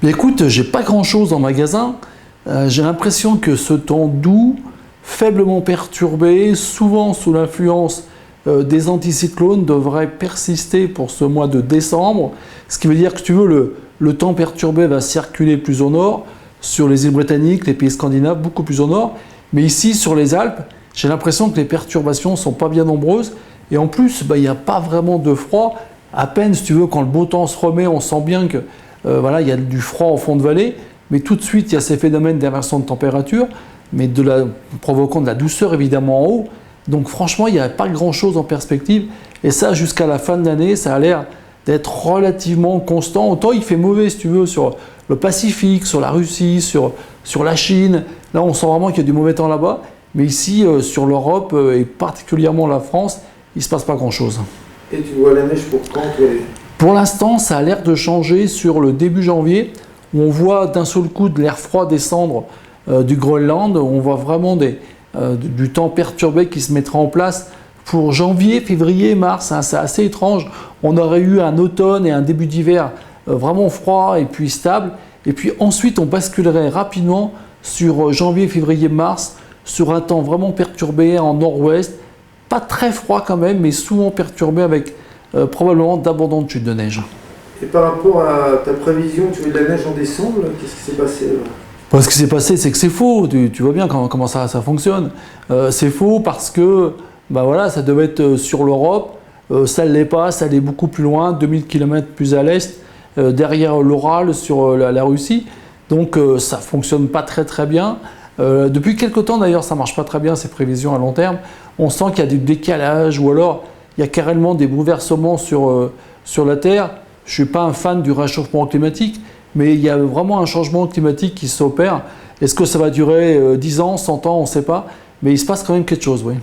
Mais écoute, j'ai pas grand-chose en magasin. J'ai l'impression que ce temps doux, faiblement perturbé, souvent sous l'influence des anticyclones, devrait persister pour ce mois de décembre. Ce qui veut dire que, tu veux, le temps perturbé va circuler plus au nord, sur les îles britanniques, les pays scandinaves, beaucoup plus au nord. Mais ici, sur les Alpes, j'ai l'impression que les perturbations ne sont pas bien nombreuses. Et en plus, il n'y a pas vraiment de froid. À peine, si tu veux, quand le beau temps se remet, on sent bien que voilà, il y a du froid en fond de vallée. Mais tout de suite, il y a ces phénomènes d'inversion de température, mais provoquant de la douceur évidemment en haut. Donc franchement, il n'y a pas grand-chose en perspective. Et ça, jusqu'à la fin de l'année, ça a l'air d'être relativement constant. Autant il fait mauvais, si tu veux, sur le Pacifique, sur la Russie, sur la Chine. Là, on sent vraiment qu'il y a du mauvais temps là-bas. Mais ici, sur l'Europe et particulièrement la France, il ne se passe pas grand-chose. Et tu vois la neige pour quand, toi? Pour l'instant, ça a l'air de changer sur le début janvier, où on voit d'un seul coup de l'air froid descendre du Groenland. On voit vraiment du temps perturbé qui se mettra en place pour janvier, février, mars. Hein, c'est assez étrange. On aurait eu un automne et un début d'hiver vraiment froid et puis stable. Et puis ensuite, on basculerait rapidement sur janvier, février, mars, sur un temps vraiment perturbé en nord-ouest. Pas très froid quand même, mais souvent perturbé avec probablement d'abondantes chutes de neige. Et par rapport à ta prévision, tu veux de la neige en décembre, qu'est-ce qui s'est passé là? Ce qui s'est passé, c'est que c'est faux. Tu vois bien comment ça fonctionne. C'est faux parce que voilà, ça devait être sur l'Europe. Ça ne l'est pas, ça l'est beaucoup plus loin, 2000 km plus à l'est, derrière l'Oural, sur la Russie. Donc ça ne fonctionne pas très très bien. Depuis quelque temps d'ailleurs, ça ne marche pas très bien ces prévisions à long terme. On sent qu'il y a du décalage ou alors il y a carrément des bouleversements sur la Terre. Je ne suis pas un fan du réchauffement climatique, mais il y a vraiment un changement climatique qui s'opère. Est-ce que ça va durer 10 ans, 100 ans, on ne sait pas. Mais il se passe quand même quelque chose, oui.